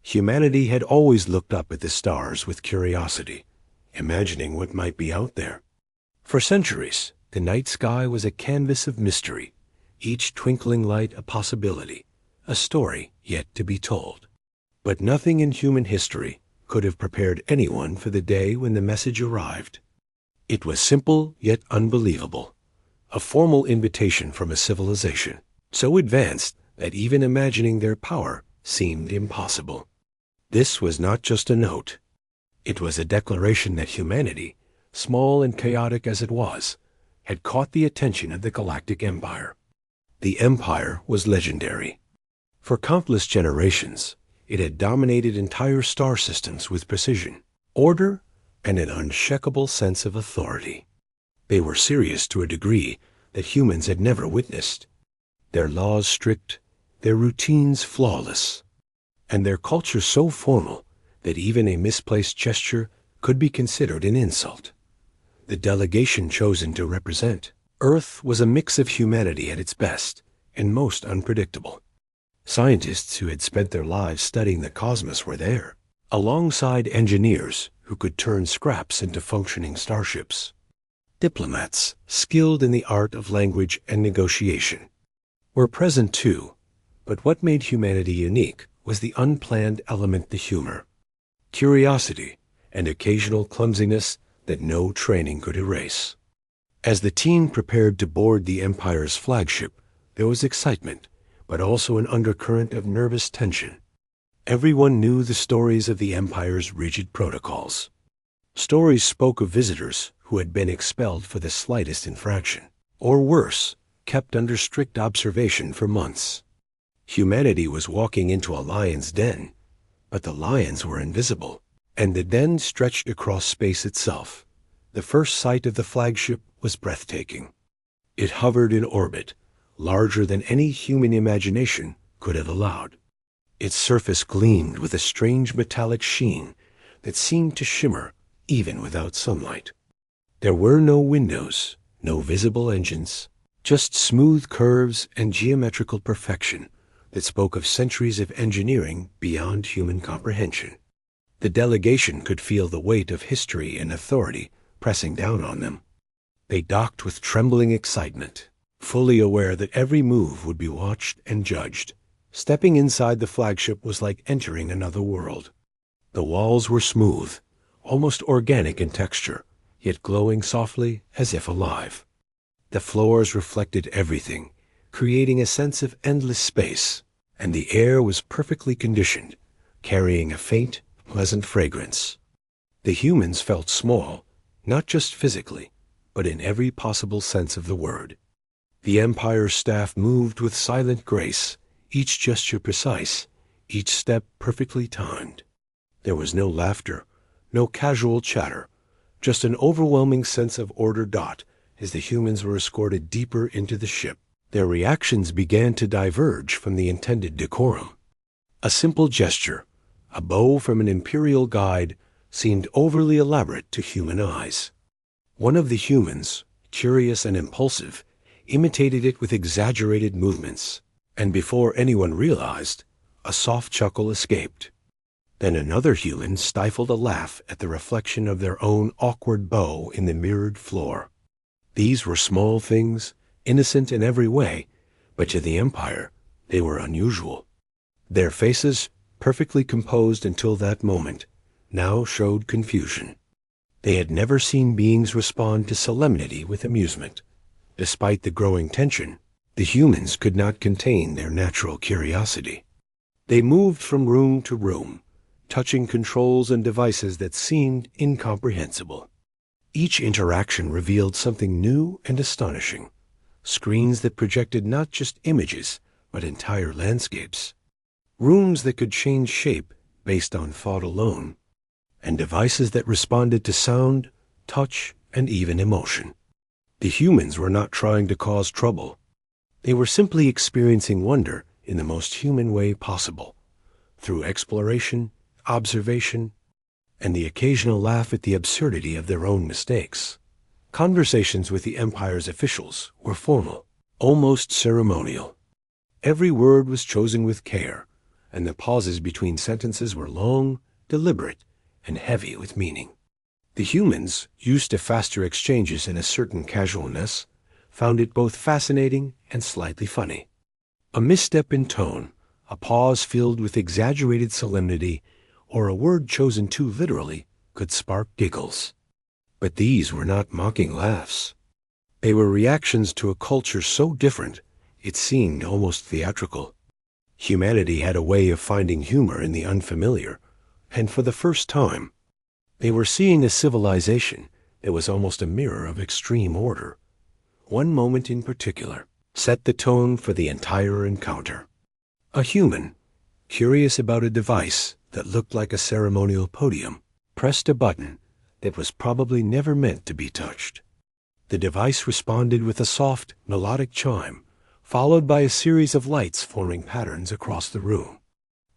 Humanity had always looked up at the stars with curiosity, imagining what might be out there. For centuries, the night sky was a canvas of mystery, each twinkling light a possibility, a story yet to be told. But nothing in human history could have prepared anyone for the day when the message arrived. It was simple yet unbelievable, a formal invitation from a civilization so advanced that even imagining their power seemed impossible. This was not just a note. It was a declaration that humanity, small and chaotic as it was, had caught the attention of the Galactic Empire. The Empire was legendary. For countless generations, it had dominated entire star systems with precision, order, and an unshakable sense of authority. They were serious to a degree that humans had never witnessed. Their laws strict, their routines flawless, and their culture so formal that even a misplaced gesture could be considered an insult. The delegation chosen to represent Earth was a mix of humanity at its best and most unpredictable. Scientists who had spent their lives studying the cosmos were there, alongside engineers who could turn scraps into functioning starships. Diplomats, skilled in the art of language and negotiation, were present too, but what made humanity unique was the unplanned element, the humor, curiosity, and occasional clumsiness that no training could erase. As the team prepared to board the Empire's flagship, there was excitement, but also an undercurrent of nervous tension. Everyone knew the stories of the Empire's rigid protocols. Stories spoke of visitors who had been expelled for the slightest infraction, or worse, kept under strict observation for months. Humanity was walking into a lion's den, but the lions were invisible, and the den stretched across space itself. The first sight of the flagship was breathtaking. It hovered in orbit, larger than any human imagination could have allowed. Its surface gleamed with a strange metallic sheen that seemed to shimmer even without sunlight. There were no windows, no visible engines, just smooth curves and geometrical perfection that spoke of centuries of engineering beyond human comprehension. The delegation could feel the weight of history and authority pressing down on them. They docked with trembling excitement, fully aware that every move would be watched and judged. Stepping inside the flagship was like entering another world. The walls were smooth, almost organic in texture, yet glowing softly as if alive. The floors reflected everything, creating a sense of endless space, and the air was perfectly conditioned, carrying a faint, pleasant fragrance. The humans felt small, not just physically, but in every possible sense of the word. The Empire's staff moved with silent grace, each gesture precise, each step perfectly timed. There was no laughter, no casual chatter, just an overwhelming sense of order. As the humans were escorted deeper into the ship, their reactions began to diverge from the intended decorum. A simple gesture, a bow from an imperial guide, seemed overly elaborate to human eyes. One of the humans, curious and impulsive, imitated it with exaggerated movements, and before anyone realized, a soft chuckle escaped. Then another human stifled a laugh at the reflection of their own awkward bow in the mirrored floor. These were small things, innocent in every way, but to the Empire, they were unusual. Their faces, perfectly composed until that moment, now showed confusion. They had never seen beings respond to solemnity with amusement. Despite the growing tension, the humans could not contain their natural curiosity. They moved from room to room, touching controls and devices that seemed incomprehensible. Each interaction revealed something new and astonishing. Screens that projected not just images, but entire landscapes. Rooms that could change shape based on thought alone. And devices that responded to sound, touch, and even emotion. The humans were not trying to cause trouble. They were simply experiencing wonder in the most human way possible, through exploration, observation, and the occasional laugh at the absurdity of their own mistakes. Conversations with the Empire's officials were formal, almost ceremonial. Every word was chosen with care, and the pauses between sentences were long, deliberate, and heavy with meaning. The humans, used to faster exchanges and a certain casualness, found it both fascinating and slightly funny. A misstep in tone, a pause filled with exaggerated solemnity, or a word chosen too literally could spark giggles. But these were not mocking laughs. They were reactions to a culture so different it seemed almost theatrical. Humanity had a way of finding humor in the unfamiliar, and for the first time, they were seeing a civilization that was almost a mirror of extreme order. One moment in particular set the tone for the entire encounter. A human, curious about a device that looked like a ceremonial podium, pressed a button that was probably never meant to be touched. The device responded with a soft, melodic chime, followed by a series of lights forming patterns across the room.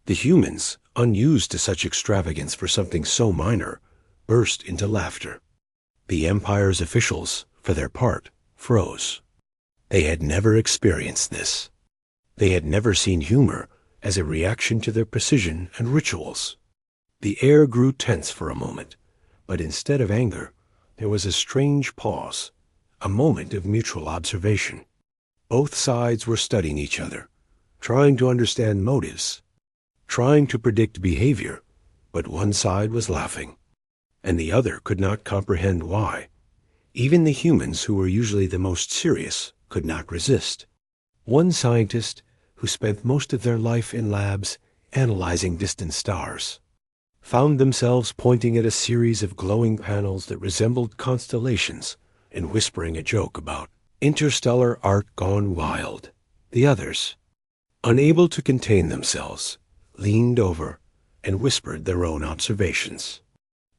The humans, unused to such extravagance for something so minor, burst into laughter. The Empire's officials, for their part, froze. They had never experienced this. They had never seen humor as a reaction to their precision and rituals. The air grew tense for a moment, but instead of anger, there was a strange pause, a moment of mutual observation. Both sides were studying each other, trying to understand motives, trying to predict behavior, but one side was laughing, and the other could not comprehend why. Even the humans who were usually the most serious could not resist. One scientist, who spent most of their life in labs analyzing distant stars, found themselves pointing at a series of glowing panels that resembled constellations and whispering a joke about interstellar art gone wild. The others, unable to contain themselves, leaned over and whispered their own observations.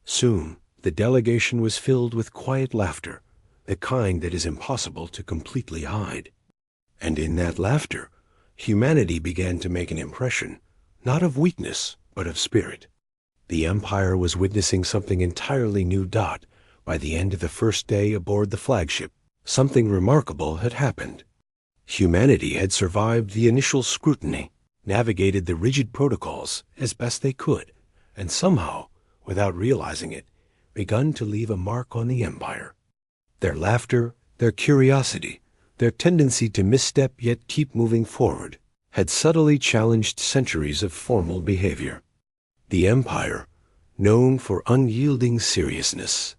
Soon, the delegation was filled with quiet laughter, the kind that is impossible to completely hide. And in that laughter, humanity began to make an impression, not of weakness, but of spirit. The Empire was witnessing something entirely new. By the end of the first day aboard the flagship, something remarkable had happened. Humanity had survived the initial scrutiny, navigated the rigid protocols as best they could, and somehow, without realizing it, begun to leave a mark on the Empire. Their laughter, their curiosity, their tendency to misstep yet keep moving forward, had subtly challenged centuries of formal behavior. The Empire, known for unyielding seriousness,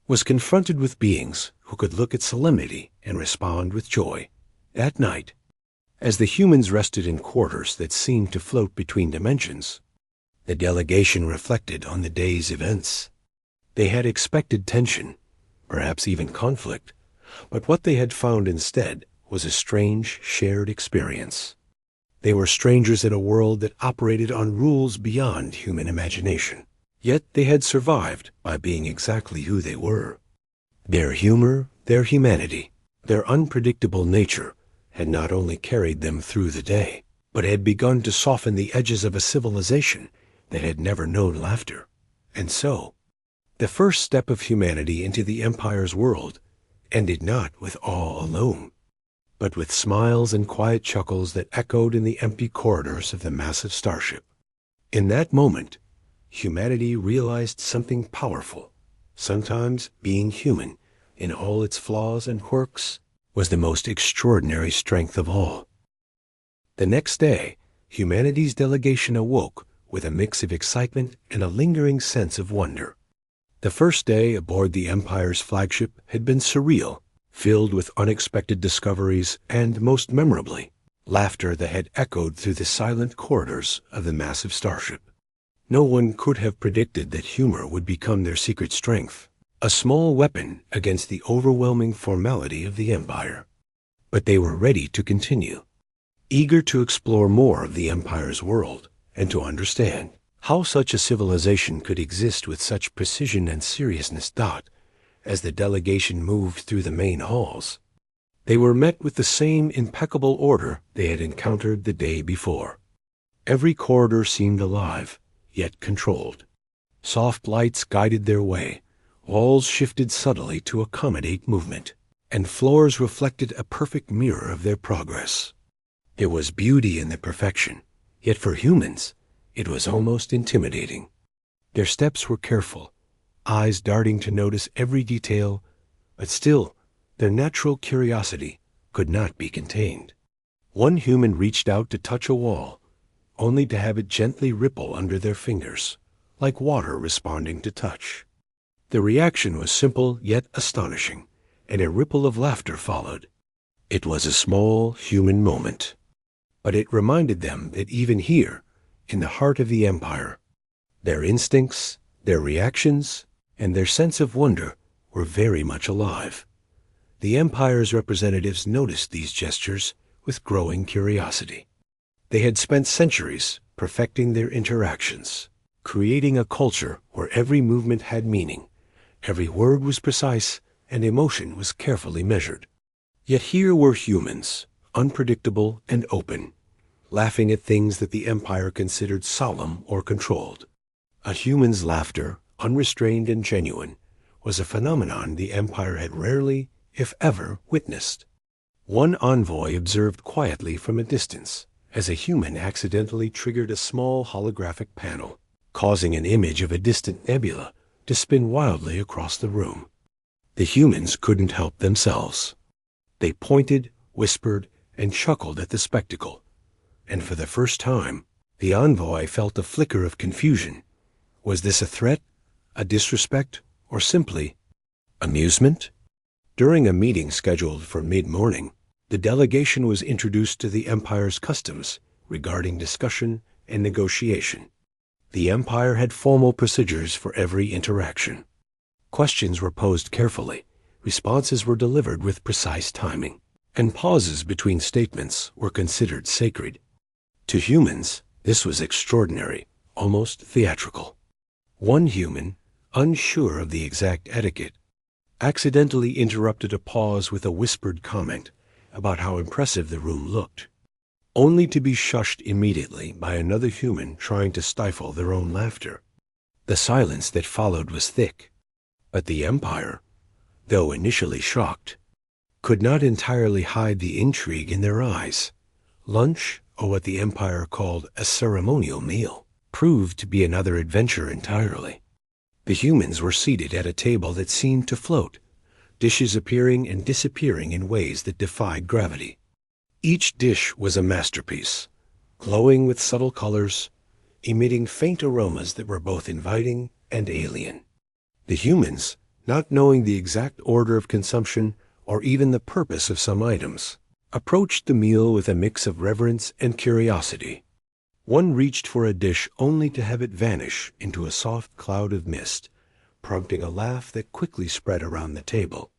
was confronted with beings who could look at solemnity and respond with joy. At night, as the humans rested in quarters that seemed to float between dimensions, the delegation reflected on the day's events. They had expected tension, perhaps even conflict, but what they had found instead was a strange, shared experience. They were strangers in a world that operated on rules beyond human imagination. Yet they had survived by being exactly who they were. Their humor, their humanity, their unpredictable nature had not only carried them through the day, but had begun to soften the edges of a civilization that had never known laughter. And so, the first step of humanity into the Empire's world ended not with awe alone, but with smiles and quiet chuckles that echoed in the empty corridors of the massive starship. In that moment, humanity realized something powerful. Sometimes being human, in all its flaws and quirks, was the most extraordinary strength of all. The next day, humanity's delegation awoke with a mix of excitement and a lingering sense of wonder. The first day aboard the Empire's flagship had been surreal, filled with unexpected discoveries and, most memorably, laughter that had echoed through the silent corridors of the massive starship. No one could have predicted that humor would become their secret strength, a small weapon against the overwhelming formality of the Empire. But they were ready to continue, eager to explore more of the Empire's world and to understand how such a civilization could exist with such precision and seriousness. As the delegation moved through the main halls, they were met with the same impeccable order they had encountered the day before. Every corridor seemed alive, yet controlled. Soft lights guided their way, walls shifted subtly to accommodate movement, and floors reflected a perfect mirror of their progress. There was beauty in the perfection, Yet for humans, it was almost intimidating. Their steps were careful, eyes darting to notice every detail, but still, their natural curiosity could not be contained. One human reached out to touch a wall, only to have it gently ripple under their fingers, like water responding to touch. The reaction was simple yet astonishing, and a ripple of laughter followed. It was a small human moment, but it reminded them that even here, in the heart of the Empire, their instincts, their reactions, and their sense of wonder were very much alive. The Empire's representatives noticed these gestures with growing curiosity. They had spent centuries perfecting their interactions, creating a culture where every movement had meaning, every word was precise, and emotion was carefully measured. Yet here were humans, unpredictable and open, laughing at things that the Empire considered solemn or controlled. A human's laughter, unrestrained and genuine, was a phenomenon the Empire had rarely, if ever, witnessed. One envoy observed quietly from a distance as a human accidentally triggered a small holographic panel, causing an image of a distant nebula to spin wildly across the room. The humans couldn't help themselves. They pointed, whispered, and chuckled at the spectacle, and for the first time, the envoy felt a flicker of confusion. Was this a threat, a disrespect, or simply amusement? During a meeting scheduled for mid-morning, the delegation was introduced to the Empire's customs regarding discussion and negotiation. The Empire had formal procedures for every interaction. Questions were posed carefully, responses were delivered with precise timing, and pauses between statements were considered sacred. To humans, this was extraordinary, almost theatrical. One human, unsure of the exact etiquette, accidentally interrupted a pause with a whispered comment about how impressive the room looked, only to be shushed immediately by another human trying to stifle their own laughter. The silence that followed was thick, but the Empire, though initially shocked, could not entirely hide the intrigue in their eyes. Lunch, or what the Empire called a ceremonial meal, proved to be another adventure entirely. The humans were seated at a table that seemed to float, dishes appearing and disappearing in ways that defied gravity. Each dish was a masterpiece, glowing with subtle colors, emitting faint aromas that were both inviting and alien. The humans, not knowing the exact order of consumption or even the purpose of some items, approached the meal with a mix of reverence and curiosity. One reached for a dish only to have it vanish into a soft cloud of mist, prompting a laugh that quickly spread around the table.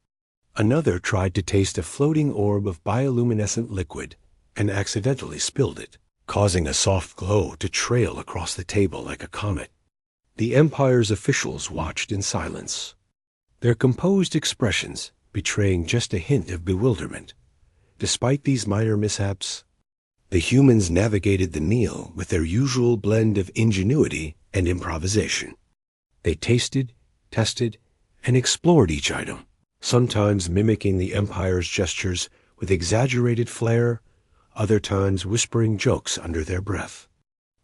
Another tried to taste a floating orb of bioluminescent liquid and accidentally spilled it, causing a soft glow to trail across the table like a comet. The Empire's officials watched in silence, their composed expressions betraying just a hint of bewilderment. Despite these minor mishaps, the humans navigated the meal with their usual blend of ingenuity and improvisation. They tasted, tested, and explored each item, sometimes mimicking the Empire's gestures with exaggerated flair, other times whispering jokes under their breath.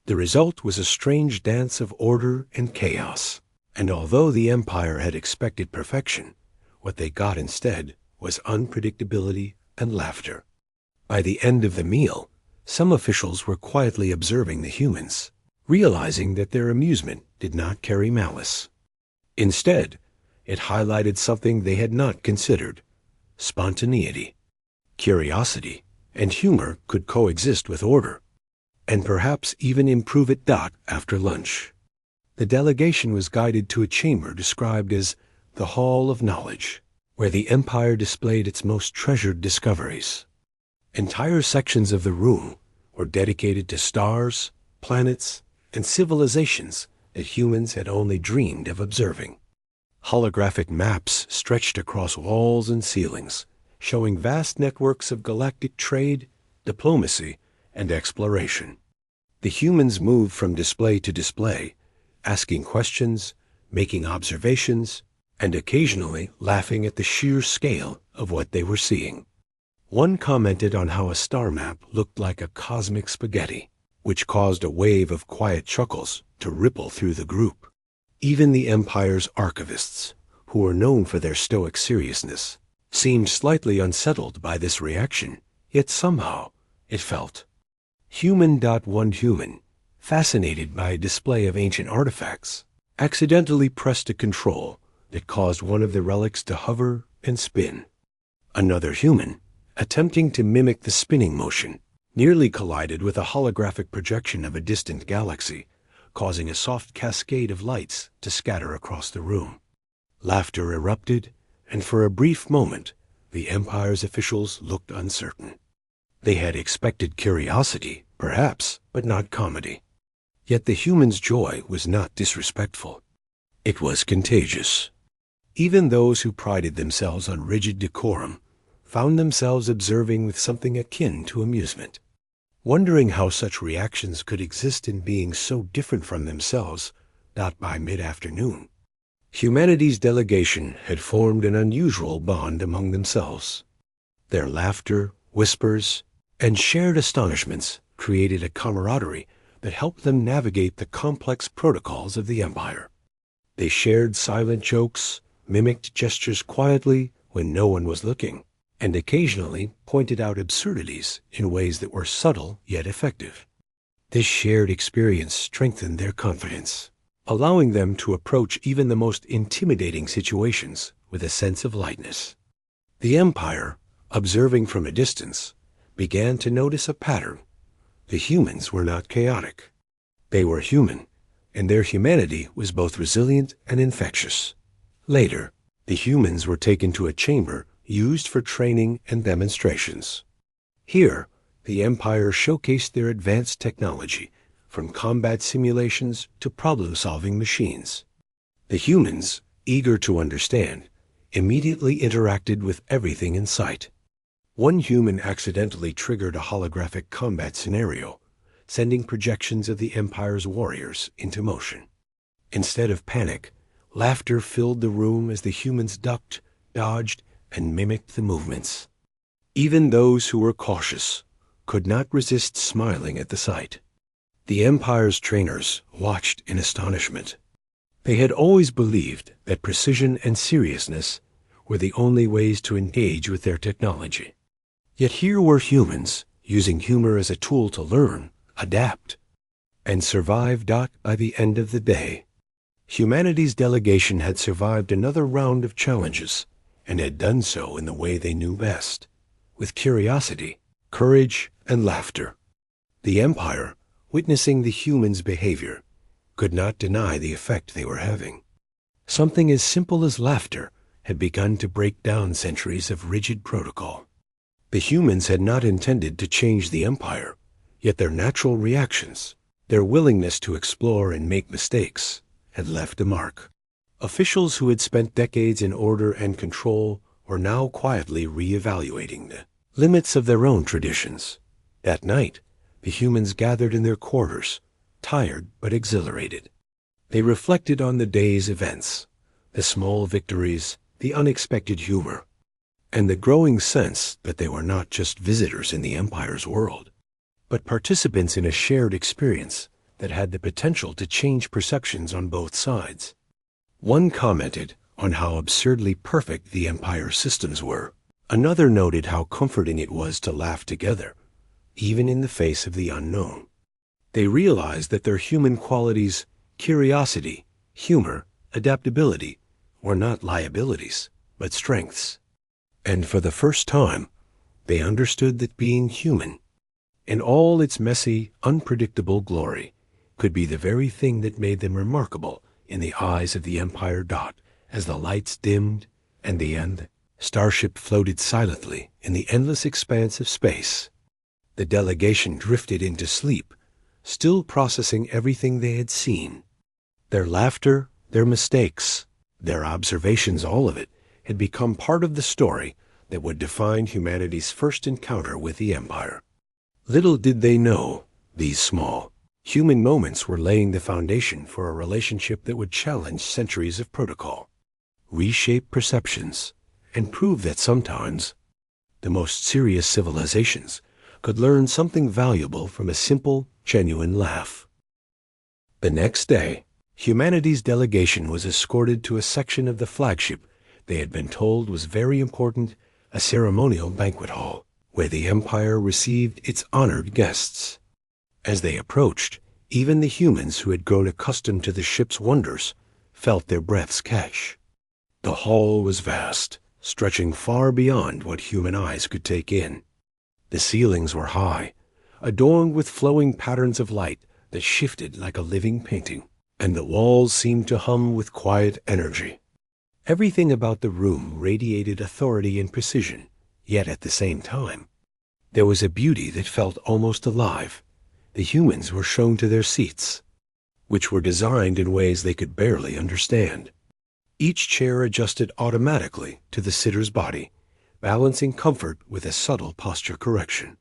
The result was a strange dance of order and chaos, and although the Empire had expected perfection, what they got instead was unpredictability and laughter. By the end of the meal, some officials were quietly observing the humans, realizing that their amusement did not carry malice. Instead, it highlighted something they had not considered: spontaneity. Curiosity and humor could coexist with order, and perhaps even improve it. After lunch, the delegation was guided to a chamber described as the Hall of Knowledge, where the Empire displayed its most treasured discoveries. Entire sections of the room were dedicated to stars, planets, and civilizations that humans had only dreamed of observing. Holographic maps stretched across walls and ceilings, showing vast networks of galactic trade, diplomacy, and exploration. The humans moved from display to display, asking questions, making observations, and occasionally laughing at the sheer scale of what they were seeing. One commented on how a star map looked like a cosmic spaghetti, which caused a wave of quiet chuckles to ripple through the group. Even the Empire's archivists, who were known for their stoic seriousness, seemed slightly unsettled by this reaction, yet somehow it felt human. One human, fascinated by a display of ancient artifacts, accidentally pressed a control that caused one of the relics to hover and spin. Another human, attempting to mimic the spinning motion, nearly collided with a holographic projection of a distant galaxy, causing a soft cascade of lights to scatter across the room. Laughter erupted, and for a brief moment, the Empire's officials looked uncertain. They had expected curiosity, perhaps, but not comedy. Yet the human's joy was not disrespectful. It was contagious. Even those who prided themselves on rigid decorum found themselves observing with something akin to amusement, wondering how such reactions could exist in beings so different from themselves. By mid-afternoon, humanity's delegation had formed an unusual bond among themselves. Their laughter, whispers, and shared astonishments created a camaraderie that helped them navigate the complex protocols of the Empire. They shared silent jokes, mimicked gestures quietly when no one was looking, and occasionally pointed out absurdities in ways that were subtle yet effective. This shared experience strengthened their confidence, allowing them to approach even the most intimidating situations with a sense of lightness. The Empire, observing from a distance, began to notice a pattern. The humans were not chaotic. They were human, and their humanity was both resilient and infectious. Later, the humans were taken to a chamber used for training and demonstrations. Here, the Empire showcased their advanced technology, from combat simulations to problem-solving machines. The humans, eager to understand, immediately interacted with everything in sight. One human accidentally triggered a holographic combat scenario, sending projections of the Empire's warriors into motion. Instead of panic, laughter filled the room as the humans ducked, dodged, and mimicked the movements. Even those who were cautious could not resist smiling at the sight. The Empire's trainers watched in astonishment. They had always believed that precision and seriousness were the only ways to engage with their technology. Yet here were humans using humor as a tool to learn, adapt, and survive. By the end of the day, humanity's delegation had survived another round of challenges, and had done so in the way they knew best, with curiosity, courage, and laughter. The Empire, witnessing the humans' behavior, could not deny the effect they were having. Something as simple as laughter had begun to break down centuries of rigid protocol. The humans had not intended to change the Empire, yet their natural reactions, their willingness to explore and make mistakes, had left a mark. Officials who had spent decades in order and control were now quietly re-evaluating the limits of their own traditions. That night, the humans gathered in their quarters, tired but exhilarated. They reflected on the day's events, the small victories, the unexpected humor, and the growing sense that they were not just visitors in the Empire's world, but participants in a shared experience that had the potential to change perceptions on both sides. One commented on how absurdly perfect the Empire's systems were. Another noted how comforting it was to laugh together, even in the face of the unknown. They realized that their human qualities, curiosity, humor, adaptability, were not liabilities, but strengths. And for the first time, they understood that being human, in all its messy, unpredictable glory, could be the very thing that made them remarkable in the eyes of the Empire. As the lights dimmed and the starship floated silently in the endless expanse of space, the delegation drifted into sleep, still processing everything they had seen. Their laughter, their mistakes, their observations, all of it, had become part of the story that would define humanity's first encounter with the Empire. Little did they know, these small, human moments were laying the foundation for a relationship that would challenge centuries of protocol, reshape perceptions, and prove that sometimes the most serious civilizations could learn something valuable from a simple, genuine laugh. The next day, humanity's delegation was escorted to a section of the flagship they had been told was very important, a ceremonial banquet hall, where the Empire received its honored guests. As they approached, even the humans who had grown accustomed to the ship's wonders felt their breaths catch. The hall was vast, stretching far beyond what human eyes could take in. The ceilings were high, adorned with flowing patterns of light that shifted like a living painting, and the walls seemed to hum with quiet energy. Everything about the room radiated authority and precision, yet at the same time, there was a beauty that felt almost alive. The humans were shown to their seats, which were designed in ways they could barely understand. Each chair adjusted automatically to the sitter's body, balancing comfort with a subtle posture correction.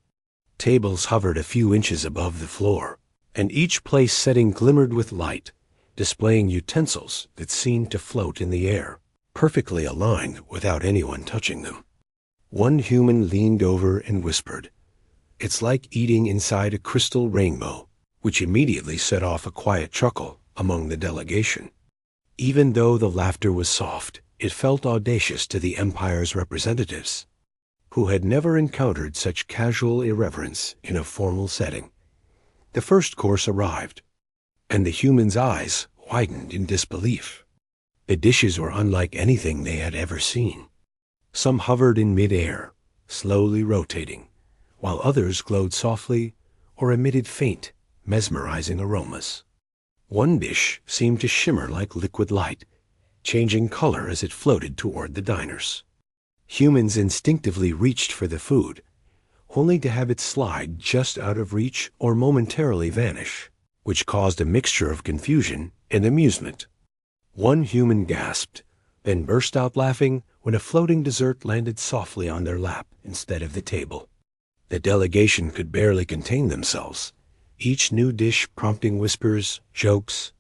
Tables hovered a few inches above the floor, and each place setting glimmered with light, displaying utensils that seemed to float in the air, perfectly aligned without anyone touching them. One human leaned over and whispered, "It's like eating inside a crystal rainbow," which immediately set off a quiet chuckle among the delegation. Even though the laughter was soft, it felt audacious to the Empire's representatives, who had never encountered such casual irreverence in a formal setting. The first course arrived, and the humans' eyes widened in disbelief. The dishes were unlike anything they had ever seen. Some hovered in mid-air, slowly rotating, while others glowed softly or emitted faint, mesmerizing aromas. One dish seemed to shimmer like liquid light, changing color as it floated toward the diners. Humans instinctively reached for the food, only to have it slide just out of reach or momentarily vanish, which caused a mixture of confusion and amusement. One human gasped, then burst out laughing when a floating dessert landed softly on their lap instead of the table. The delegation could barely contain themselves, each new dish prompting whispers, jokes,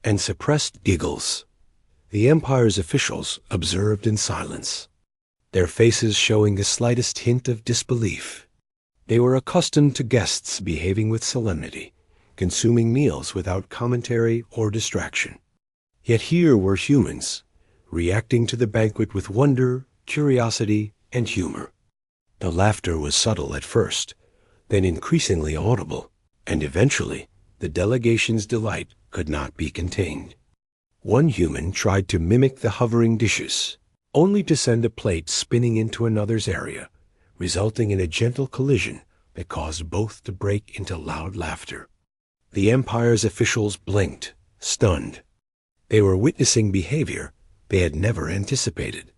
and suppressed giggles. The Empire's officials observed in silence, their faces showing the slightest hint of disbelief. They were accustomed to guests behaving with solemnity, consuming meals without commentary or distraction. Yet here were humans, reacting to the banquet with wonder, curiosity, and humor. The laughter was subtle at first, then increasingly audible, and eventually the delegation's delight could not be contained. One human tried to mimic the hovering dishes, only to send a plate spinning into another's area, resulting in a gentle collision that caused both to break into loud laughter. The Empire's officials blinked, stunned. They were witnessing behavior they had never anticipated,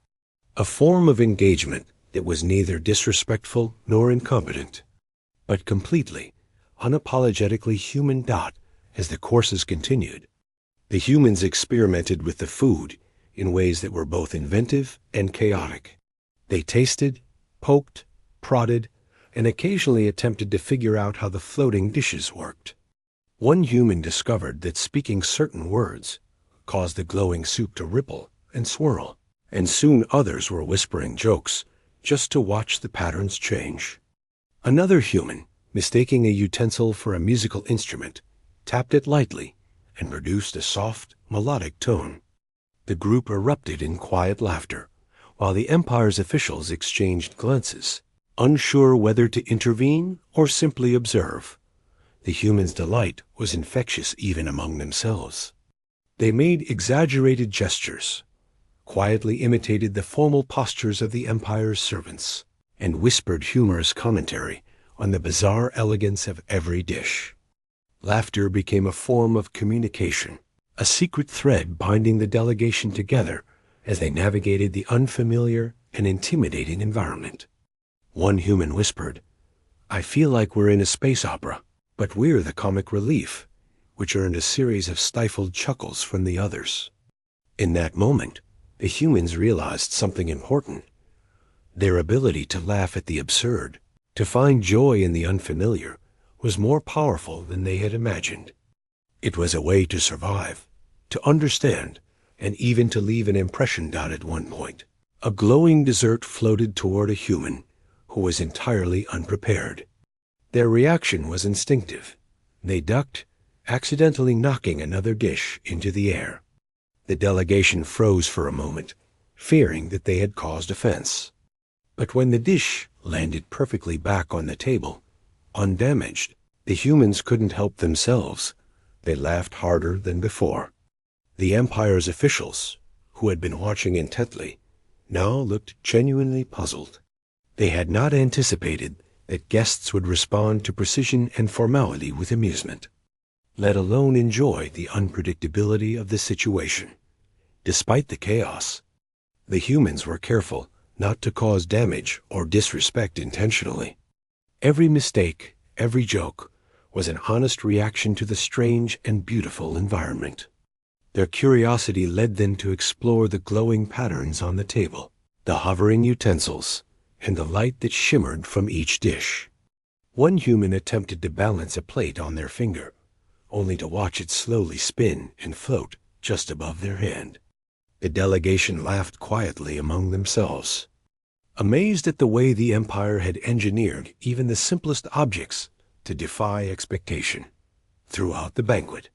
a form of engagement that was neither disrespectful nor incompetent, but completely, unapologetically human. As the courses continued, the humans experimented with the food in ways that were both inventive and chaotic. They tasted, poked, prodded, and occasionally attempted to figure out how the floating dishes worked. One human discovered that speaking certain words caused the glowing soup to ripple and swirl, and soon others were whispering jokes just to watch the patterns change. Another human, mistaking a utensil for a musical instrument, tapped it lightly and produced a soft, melodic tone. The group erupted in quiet laughter, while the Empire's officials exchanged glances, unsure whether to intervene or simply observe. The humans' delight was infectious even among themselves. They made exaggerated gestures, quietly imitated the formal postures of the Empire's servants, and whispered humorous commentary on the bizarre elegance of every dish. Laughter became a form of communication, a secret thread binding the delegation together as they navigated the unfamiliar and intimidating environment. One human whispered, "I feel like we're in a space opera, but we're the comic relief," which earned a series of stifled chuckles from the others. In that moment, the humans realized something important. Their ability to laugh at the absurd, to find joy in the unfamiliar, was more powerful than they had imagined. It was a way to survive, to understand, and even to leave an impression. At one point, a glowing dessert floated toward a human who was entirely unprepared. Their reaction was instinctive. They ducked, accidentally knocking another dish into the air. The delegation froze for a moment, fearing that they had caused offense. But when the dish landed perfectly back on the table, undamaged, the humans couldn't help themselves. They laughed harder than before. The Empire's officials, who had been watching intently, now looked genuinely puzzled. They had not anticipated that guests would respond to precision and formality with amusement, let alone enjoy the unpredictability of the situation. Despite the chaos, the humans were careful not to cause damage or disrespect intentionally. Every mistake, every joke, was an honest reaction to the strange and beautiful environment. Their curiosity led them to explore the glowing patterns on the table, the hovering utensils, and the light that shimmered from each dish. One human attempted to balance a plate on their finger, only to watch it slowly spin and float just above their hand. The delegation laughed quietly among themselves, amazed at the way the Empire had engineered even the simplest objects to defy expectation. Throughout the banquet,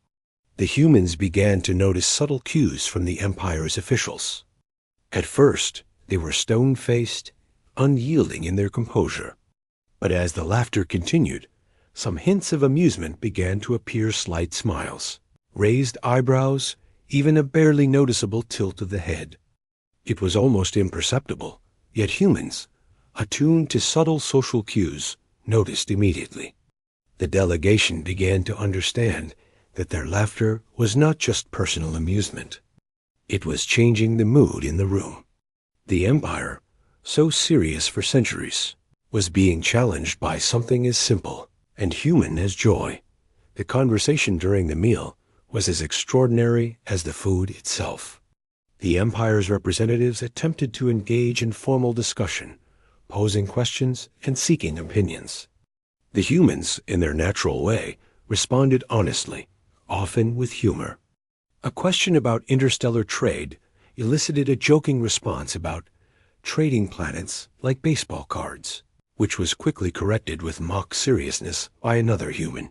the humans began to notice subtle cues from the Empire's officials. At first, they were stone-faced, unyielding in their composure. But as the laughter continued, some hints of amusement began to appear: slight smiles, raised eyebrows, even a barely noticeable tilt of the head. It was almost imperceptible, yet humans, attuned to subtle social cues, noticed immediately. The delegation began to understand that their laughter was not just personal amusement. It was changing the mood in the room. The Empire, so serious for centuries, was being challenged by something as simple and human as joy. The conversation during the meal was as extraordinary as the food itself. The Empire's representatives attempted to engage in formal discussion, posing questions and seeking opinions. The humans, in their natural way, responded honestly, often with humor. A question about interstellar trade elicited a joking response about trading planets like baseball cards, which was quickly corrected with mock seriousness by another human.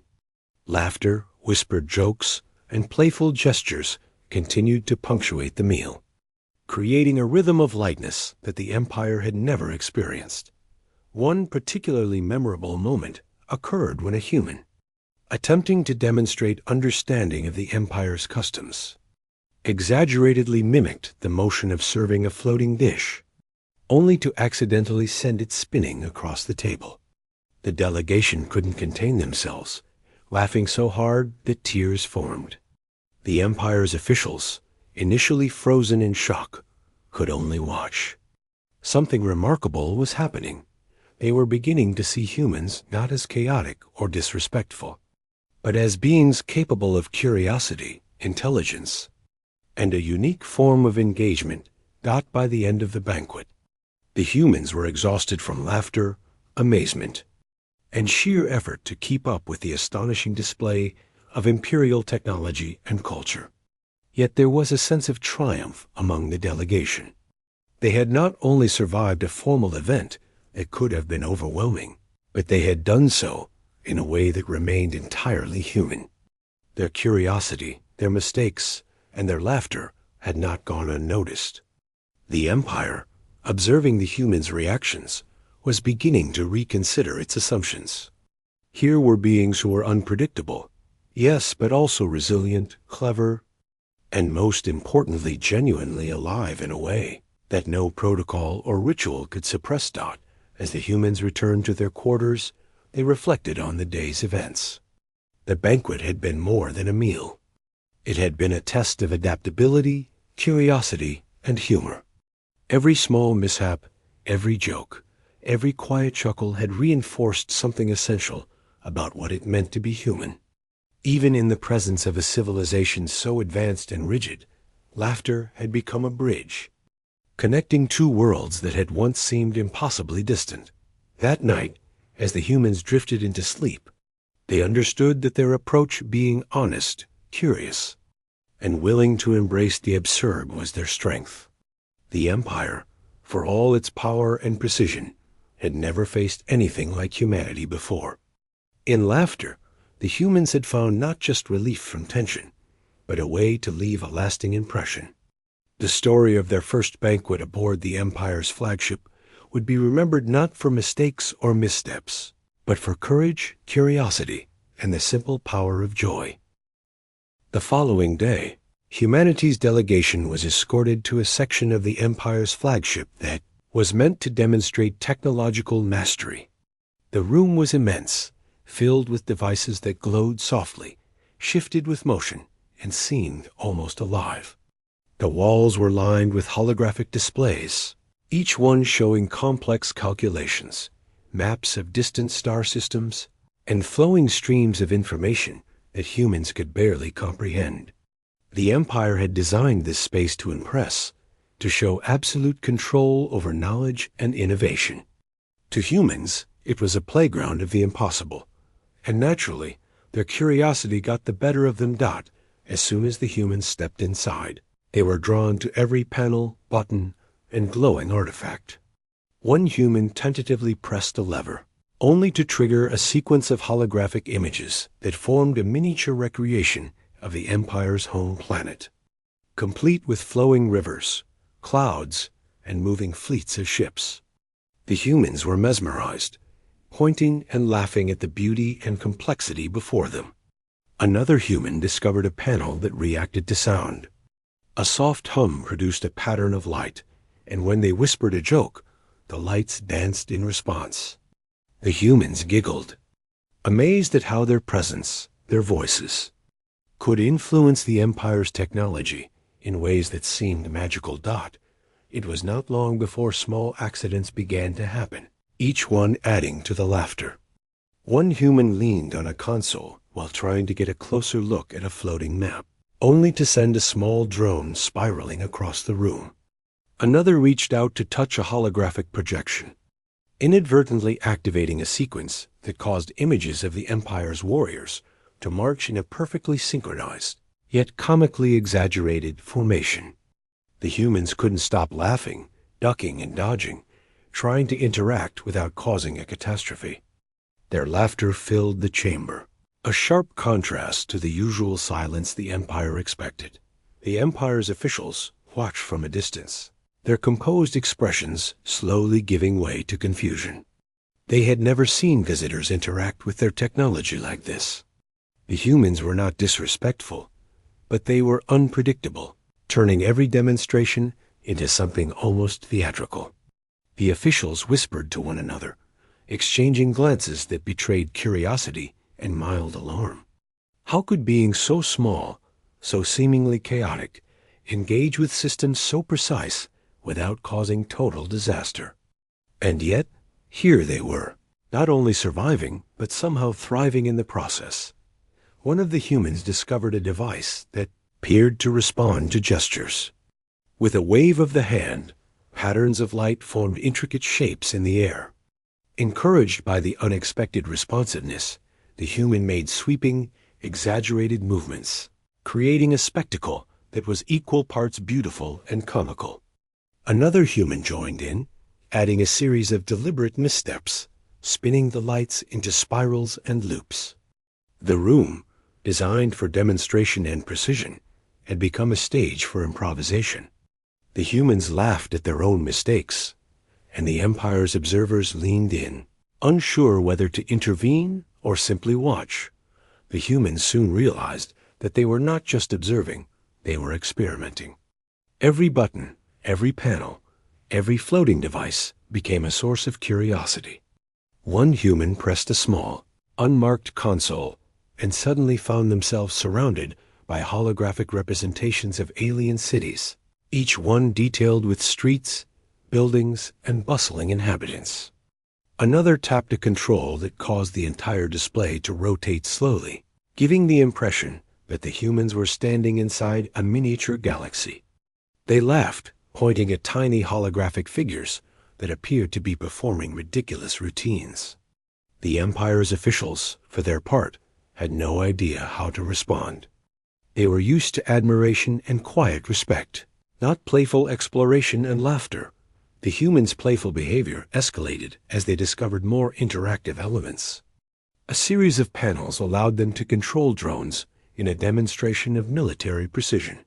Laughter, whispered jokes, and playful gestures continued to punctuate the meal, creating a rhythm of lightness that the Empire had never experienced. One particularly memorable moment occurred when a human, attempting to demonstrate understanding of the Empire's customs, exaggeratedly mimicked the motion of serving a floating dish, only to accidentally send it spinning across the table. The delegation couldn't contain themselves, laughing so hard that tears formed. The Empire's officials, initially frozen in shock, could only watch. Something remarkable was happening. They were beginning to see humans not as chaotic or disrespectful, but as beings capable of curiosity, intelligence, and a unique form of engagement. By the end of the banquet, the humans were exhausted from laughter, amazement, and sheer effort to keep up with the astonishing display of imperial technology and culture. Yet there was a sense of triumph among the delegation. They had not only survived a formal event that could have been overwhelming, but they had done so in a way that remained entirely human. Their curiosity, their mistakes, and their laughter had not gone unnoticed. The Empire, observing the humans' reactions, was beginning to reconsider its assumptions. Here were beings who were unpredictable, yes, but also resilient, clever, and most importantly, genuinely alive in a way that no protocol or ritual could suppress. As the humans returned to their quarters, they reflected on the day's events. The banquet had been more than a meal. It had been a test of adaptability, curiosity, and humor. Every small mishap, every joke, every quiet chuckle had reinforced something essential about what it meant to be human. Even in the presence of a civilization so advanced and rigid, laughter had become a bridge, connecting two worlds that had once seemed impossibly distant. That night, as the humans drifted into sleep, they understood that their approach, being honest, curious, and willing to embrace the absurd, was their strength. The Empire, for all its power and precision, had never faced anything like humanity before. In laughter, the humans had found not just relief from tension, but a way to leave a lasting impression. The story of their first banquet aboard the Empire's flagship would be remembered not for mistakes or missteps, but for courage, curiosity, and the simple power of joy. The following day, humanity's delegation was escorted to a section of the Empire's flagship that was meant to demonstrate technological mastery. The room was immense, filled with devices that glowed softly, shifted with motion, and seemed almost alive. The walls were lined with holographic displays, each one showing complex calculations, maps of distant star systems, and flowing streams of information that humans could barely comprehend. The Empire had designed this space to impress, to show absolute control over knowledge and innovation. To humans, it was a playground of the impossible, and naturally, their curiosity got the better of them. As soon as the humans stepped inside, they were drawn to every panel, button, and glowing artifact. One human tentatively pressed a lever, only to trigger a sequence of holographic images that formed a miniature recreation of the Empire's home planet, complete with flowing rivers, clouds, and moving fleets of ships. The humans were mesmerized, pointing and laughing at the beauty and complexity before them. Another human discovered a panel that reacted to sound. A soft hum produced a pattern of light, and when they whispered a joke, the lights danced in response. The humans giggled, amazed at how their presence, their voices, could influence the Empire's technology in ways that seemed magical. It was not long before small accidents began to happen, each one adding to the laughter. One human leaned on a console while trying to get a closer look at a floating map, only to send a small drone spiraling across the room. Another reached out to touch a holographic projection, inadvertently activating a sequence that caused images of the Empire's warriors to march in a perfectly synchronized, yet comically exaggerated formation. The humans couldn't stop laughing, ducking and dodging, trying to interact without causing a catastrophe. Their laughter filled the chamber, a sharp contrast to the usual silence the Empire expected. The Empire's officials watched from a distance, their composed expressions slowly giving way to confusion. They had never seen visitors interact with their technology like this. The humans were not disrespectful, but they were unpredictable, turning every demonstration into something almost theatrical. The officials whispered to one another, exchanging glances that betrayed curiosity and mild alarm. How could beings so small, so seemingly chaotic, engage with systems so precise without causing total disaster? And yet, here they were, not only surviving, but somehow thriving in the process. One of the humans discovered a device that appeared to respond to gestures. With a wave of the hand, patterns of light formed intricate shapes in the air. Encouraged by the unexpected responsiveness, the human made sweeping, exaggerated movements, creating a spectacle that was equal parts beautiful and comical. Another human joined in, adding a series of deliberate missteps, spinning the lights into spirals and loops. The room, designed for demonstration and precision, had become a stage for improvisation. The humans laughed at their own mistakes, and the Empire's observers leaned in, unsure whether to intervene or simply watch. The humans soon realized that they were not just observing, they were experimenting. Every button, every panel, every floating device became a source of curiosity. One human pressed a small, unmarked console and suddenly found themselves surrounded by holographic representations of alien cities, each one detailed with streets, buildings, and bustling inhabitants. Another tapped a control that caused the entire display to rotate slowly, giving the impression that the humans were standing inside a miniature galaxy. They laughed, pointing at tiny holographic figures that appeared to be performing ridiculous routines. The Empire's officials, for their part, had no idea how to respond. They were used to admiration and quiet respect, not playful exploration and laughter. The humans' playful behavior escalated as they discovered more interactive elements. A series of panels allowed them to control drones in a demonstration of military precision.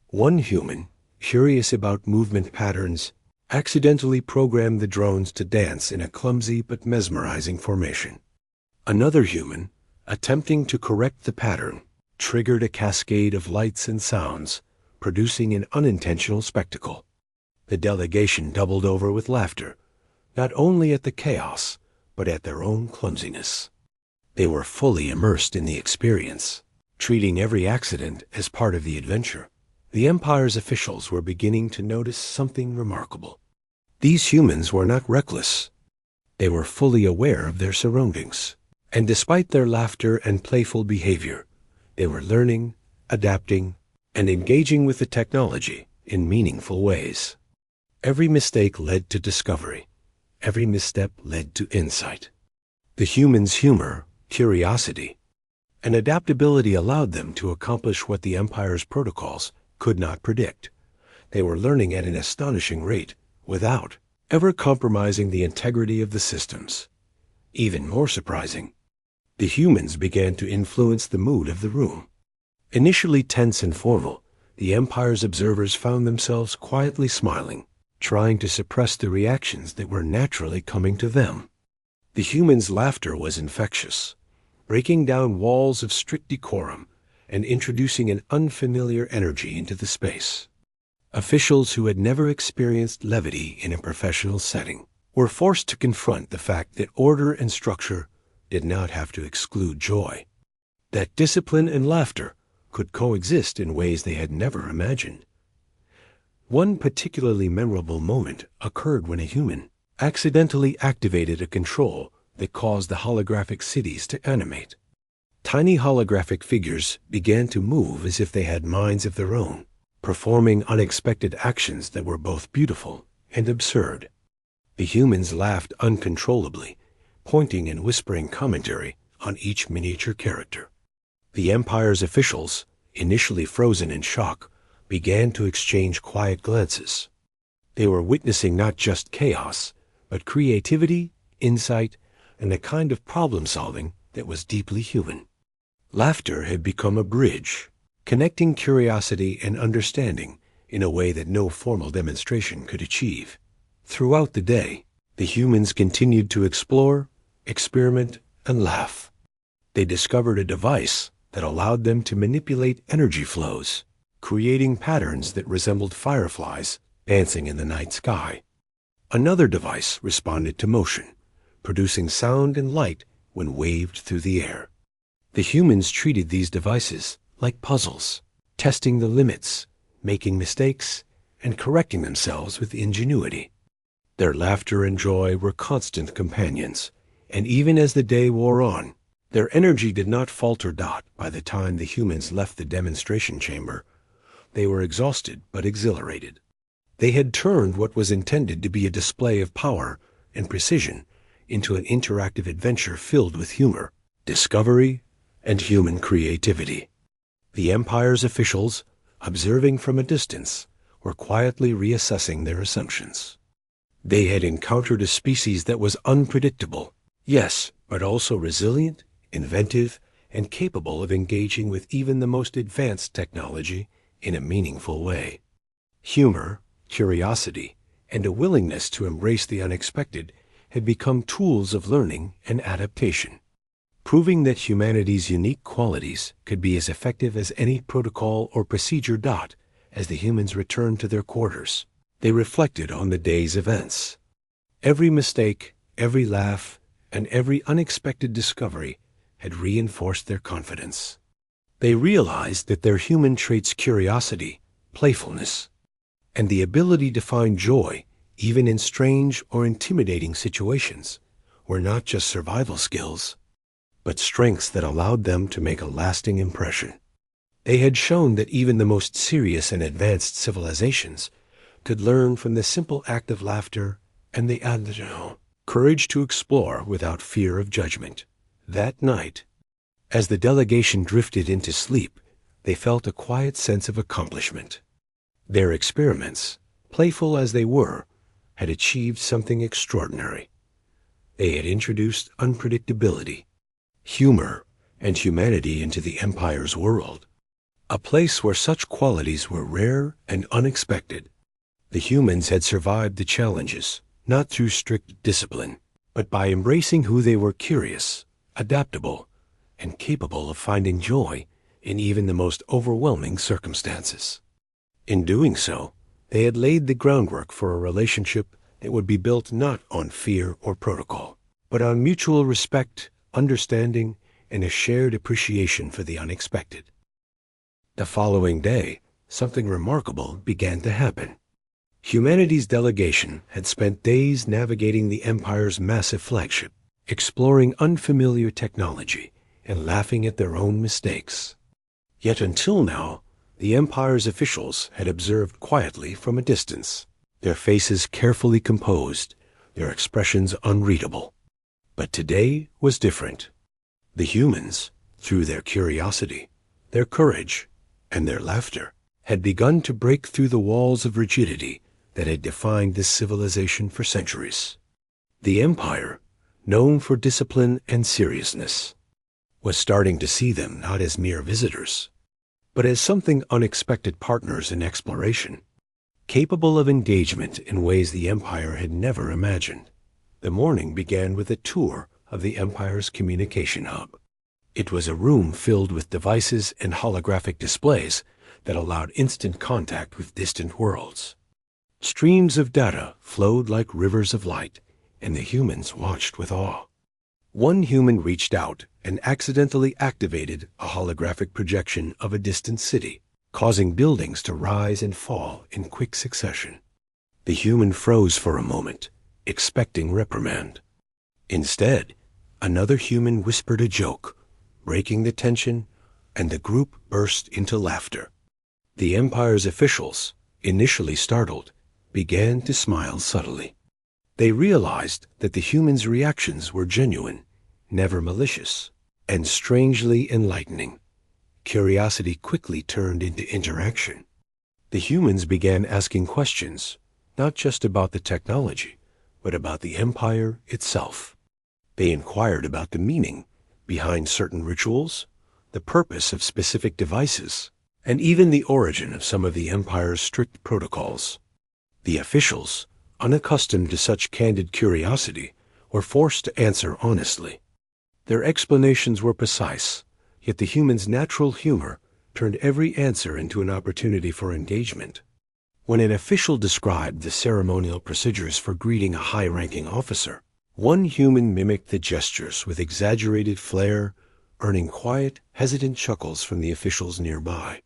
One human, curious about movement patterns, accidentally programmed the drones to dance in a clumsy but mesmerizing formation. Another human, attempting to correct the pattern, triggered a cascade of lights and sounds, producing an unintentional spectacle. The delegation doubled over with laughter, not only at the chaos, but at their own clumsiness. They were fully immersed in the experience, treating every accident as part of the adventure. The Empire's officials were beginning to notice something remarkable. These humans were not reckless. They were fully aware of their surroundings, and despite their laughter and playful behavior, they were learning, adapting, and engaging with the technology in meaningful ways. Every mistake led to discovery. Every misstep led to insight. The humans' humor, curiosity, and adaptability allowed them to accomplish what the Empire's protocols could not predict. They were learning at an astonishing rate without ever compromising the integrity of the systems. Even more surprising, the humans began to influence the mood of the room. Initially tense and formal, the Empire's observers found themselves quietly smiling, trying to suppress the reactions that were naturally coming to them. The humans' laughter was infectious, breaking down walls of strict decorum and introducing an unfamiliar energy into the space. Officials who had never experienced levity in a professional setting were forced to confront the fact that order and structure did not have to exclude joy, that discipline and laughter could coexist in ways they had never imagined. One particularly memorable moment occurred when a human accidentally activated a control that caused the holographic cities to animate. Tiny holographic figures began to move as if they had minds of their own, performing unexpected actions that were both beautiful and absurd. The humans laughed uncontrollably, pointing and whispering commentary on each miniature character. The Empire's officials, initially frozen in shock, began to exchange quiet glances. They were witnessing not just chaos, but creativity, insight, and a kind of problem-solving that was deeply human. Laughter had become a bridge, connecting curiosity and understanding in a way that no formal demonstration could achieve. Throughout the day, the humans continued to explore, experiment, and laugh. They discovered a device that allowed them to manipulate energy flows, creating patterns that resembled fireflies dancing in the night sky. Another device responded to motion, producing sound and light when waved through the air. The humans treated these devices like puzzles, testing the limits, making mistakes, and correcting themselves with ingenuity. Their laughter and joy were constant companions, and even as the day wore on, their energy did not falter. By the time the humans left the demonstration chamber, they were exhausted but exhilarated. They had turned what was intended to be a display of power and precision into an interactive adventure filled with humor, discovery, and human creativity. The Empire's officials, observing from a distance, were quietly reassessing their assumptions. They had encountered a species that was unpredictable, yes, but also resilient, inventive, and capable of engaging with even the most advanced technology in a meaningful way. Humor, curiosity, and a willingness to embrace the unexpected had become tools of learning and adaptation, proving that humanity's unique qualities could be as effective as any protocol or procedure. As the humans returned to their quarters, they reflected on the day's events. Every mistake, every laugh, and every unexpected discovery had reinforced their confidence. They realized that their human traits, curiosity, playfulness, and the ability to find joy even in strange or intimidating situations were not just survival skills, but strengths that allowed them to make a lasting impression. They had shown that even the most serious and advanced civilizations could learn from the simple act of laughter and the courage to explore without fear of judgment. That night, as the delegation drifted into sleep, they felt a quiet sense of accomplishment. Their experiments, playful as they were, had achieved something extraordinary. They had introduced unpredictability, humor, and humanity into the Empire's world, a place where such qualities were rare and unexpected. The humans had survived the challenges, not through strict discipline, but by embracing who they were: curious, adaptable, and capable of finding joy in even the most overwhelming circumstances. In doing so, they had laid the groundwork for a relationship that would be built not on fear or protocol, but on mutual respect, understanding, and a shared appreciation for the unexpected. The following day, something remarkable began to happen. Humanity's delegation had spent days navigating the Empire's massive flagship, exploring unfamiliar technology and laughing at their own mistakes. Yet until now, the Empire's officials had observed quietly from a distance, their faces carefully composed, their expressions unreadable. But today was different. The humans, through their curiosity, their courage, and their laughter, had begun to break through the walls of rigidity that had defined this civilization for centuries. The Empire, known for discipline and seriousness, was starting to see them not as mere visitors, but as something unexpected partners in exploration, capable of engagement in ways the Empire had never imagined. The morning began with a tour of the Empire's communication hub. It was a room filled with devices and holographic displays that allowed instant contact with distant worlds. Streams of data flowed like rivers of light, and the humans watched with awe. One human reached out and accidentally activated a holographic projection of a distant city, causing buildings to rise and fall in quick succession. The human froze for a moment, expecting reprimand. Instead, another human whispered a joke, breaking the tension, and the group burst into laughter. The Empire's officials, initially startled, began to smile subtly. They realized that the humans' reactions were genuine, never malicious, and strangely enlightening. Curiosity quickly turned into interaction. The humans began asking questions, not just about the technology, but about the Empire itself. They inquired about the meaning behind certain rituals, the purpose of specific devices, and even the origin of some of the Empire's strict protocols. The officials, unaccustomed to such candid curiosity, were forced to answer honestly. Their explanations were precise, yet the humans' natural humor turned every answer into an opportunity for engagement. When an official described the ceremonial procedures for greeting a high-ranking officer, one human mimicked the gestures with exaggerated flair, earning quiet, hesitant chuckles from the officials nearby.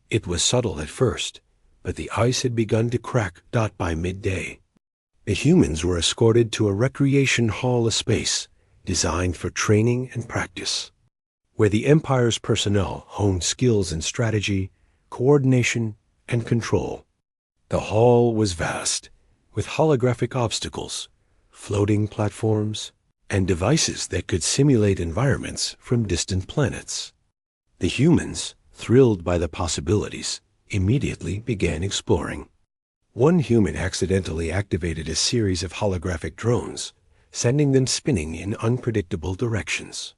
It was subtle at first, but the ice had begun to crack by midday. The humans were escorted to a recreation hall, a space designed for training and practice, where the Empire's personnel honed skills in strategy, coordination, and control. The hall was vast, with holographic obstacles, floating platforms, and devices that could simulate environments from distant planets. The humans, thrilled by the possibilities, immediately began exploring. One human accidentally activated a series of holographic drones, sending them spinning in unpredictable directions.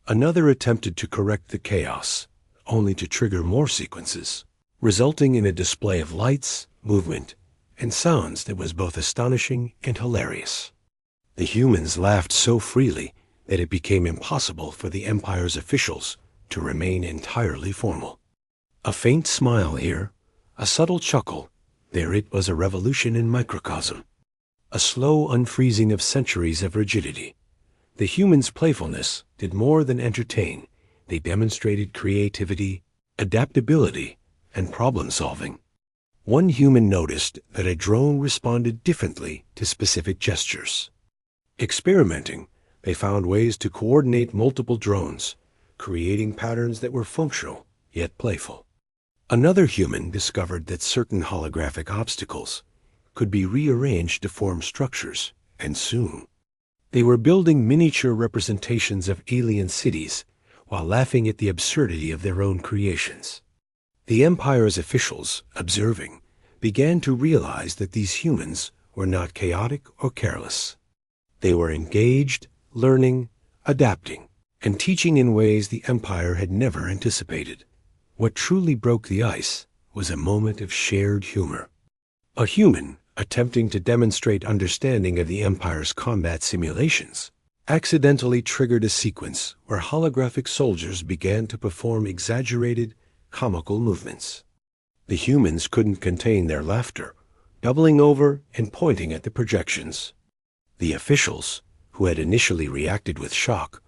Another attempted to correct the chaos, only to trigger more sequences, resulting in a display of lights, movement, and sounds that was both astonishing and hilarious. The humans laughed so freely that it became impossible for the Empire's officials to remain entirely formal. A faint smile here, a subtle chuckle, there it was, a revolution in microcosm. A slow unfreezing of centuries of rigidity. The humans' playfulness did more than entertain. They demonstrated creativity, adaptability, and problem-solving. One human noticed that a drone responded differently to specific gestures. Experimenting, they found ways to coordinate multiple drones, creating patterns that were functional yet playful. Another human discovered that certain holographic obstacles could be rearranged to form structures, and soon they were building miniature representations of alien cities while laughing at the absurdity of their own creations. The Empire's officials, observing, began to realize that these humans were not chaotic or careless. They were engaged, learning, adapting, and teaching in ways the Empire had never anticipated. What truly broke the ice was a moment of shared humor. A human, attempting to demonstrate understanding of the Empire's combat simulations, accidentally triggered a sequence where holographic soldiers began to perform exaggerated, comical movements. The humans couldn't contain their laughter, doubling over and pointing at the projections. The officials, who had initially reacted with shock,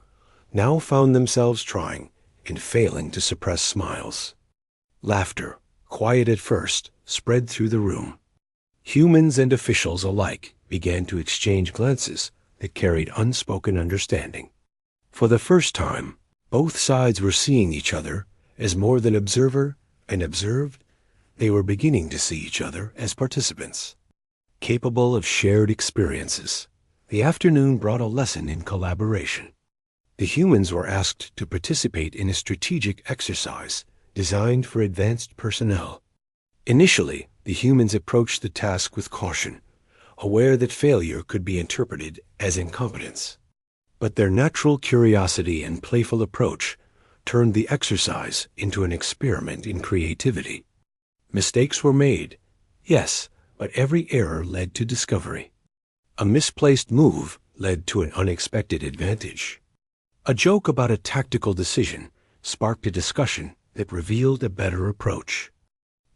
now found themselves trying and failing to suppress smiles. Laughter, quiet at first, spread through the room. Humans and officials alike began to exchange glances that carried unspoken understanding. For the first time, both sides were seeing each other as more than observer and observed. They were beginning to see each other as participants, capable of shared experiences. The afternoon brought a lesson in collaboration. The humans were asked to participate in a strategic exercise designed for advanced personnel. Initially, the humans approached the task with caution, aware that failure could be interpreted as incompetence. But their natural curiosity and playful approach turned the exercise into an experiment in creativity. Mistakes were made, yes, but every error led to discovery. A misplaced move led to an unexpected advantage. A joke about a tactical decision sparked a discussion that revealed a better approach.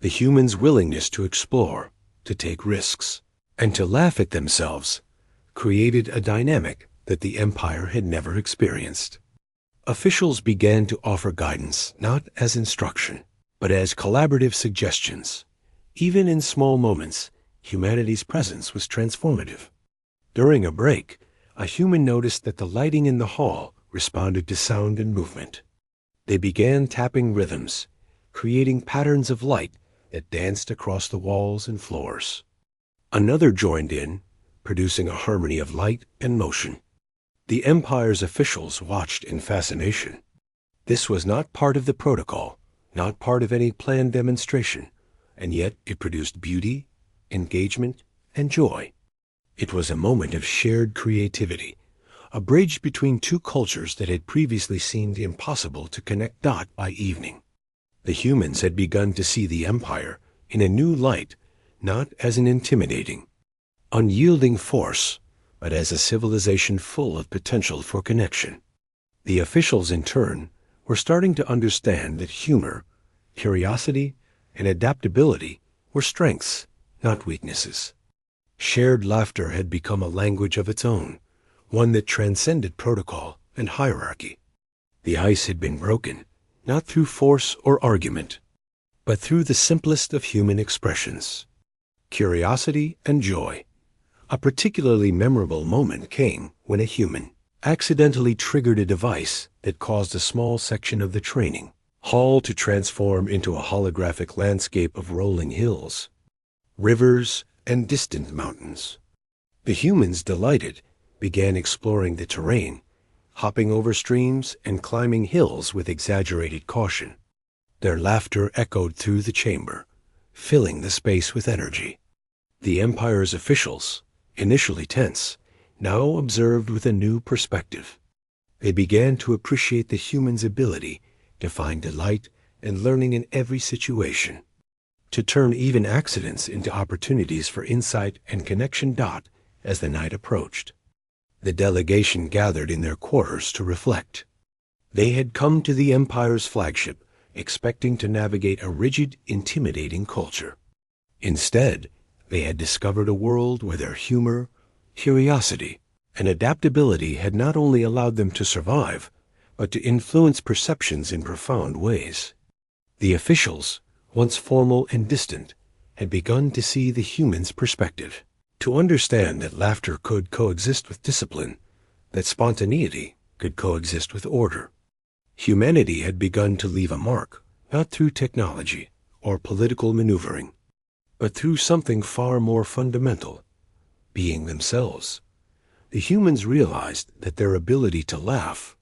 The humans' willingness to explore, to take risks, and to laugh at themselves created a dynamic that the Empire had never experienced. Officials began to offer guidance not as instruction, but as collaborative suggestions. Even in small moments, humanity's presence was transformative. During a break, a human noticed that the lighting in the hall responded to sound and movement. They began tapping rhythms, creating patterns of light that danced across the walls and floors. Another joined in, producing a harmony of light and motion. The Empire's officials watched in fascination. This was not part of the protocol, not part of any planned demonstration, and yet it produced beauty, engagement, and joy. It was a moment of shared creativity, a bridge between two cultures that had previously seemed impossible to connect by evening. The humans had begun to see the Empire in a new light, not as an intimidating, unyielding force, but as a civilization full of potential for connection. The officials, in turn, were starting to understand that humor, curiosity, and adaptability were strengths, not weaknesses. Shared laughter had become a language of its own, one that transcended protocol and hierarchy. The ice had been broken, not through force or argument, but through the simplest of human expressions, curiosity and joy. A particularly memorable moment came when a human accidentally triggered a device that caused a small section of the training hall to transform into a holographic landscape of rolling hills, rivers, and distant mountains. The humans, delighted, began exploring the terrain, hopping over streams and climbing hills with exaggerated caution. Their laughter echoed through the chamber, filling the space with energy. The Empire's officials, initially tense, now observed with a new perspective. They began to appreciate the human's ability to find delight and learning in every situation, to turn even accidents into opportunities for insight and connection. As the night approached, the delegation gathered in their quarters to reflect. They had come to the Empire's flagship expecting to navigate a rigid, intimidating culture. Instead, they had discovered a world where their humor, curiosity, and adaptability had not only allowed them to survive, but to influence perceptions in profound ways. The officials, once formal and distant, had begun to see the human's perspective, to understand that laughter could coexist with discipline, that spontaneity could coexist with order. Humanity had begun to leave a mark, not through technology or political maneuvering, but through something far more fundamental, being themselves. The humans realized that their ability to laugh,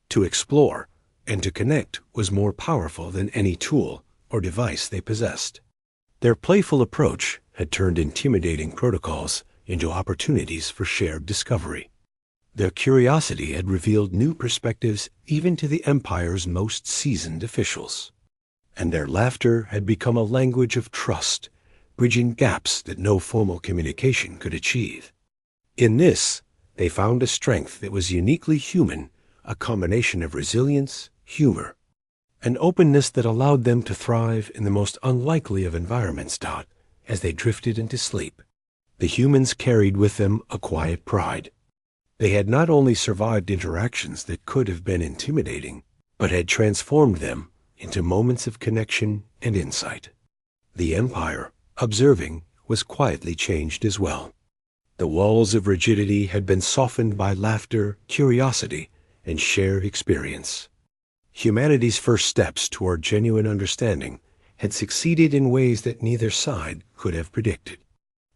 to explore, and to connect was more powerful than any tool or device they possessed. Their playful approach had turned intimidating protocols into opportunities for shared discovery. Their curiosity had revealed new perspectives even to the Empire's most seasoned officials. And their laughter had become a language of trust, bridging gaps that no formal communication could achieve. In this, they found a strength that was uniquely human, a combination of resilience, humor, and openness that allowed them to thrive in the most unlikely of environments. As they drifted into sleep, the humans carried with them a quiet pride. They had not only survived interactions that could have been intimidating, but had transformed them into moments of connection and insight. The Empire, observing, was quietly changed as well. The walls of rigidity had been softened by laughter, curiosity, and shared experience. Humanity's first steps toward genuine understanding had succeeded in ways that neither side could have predicted.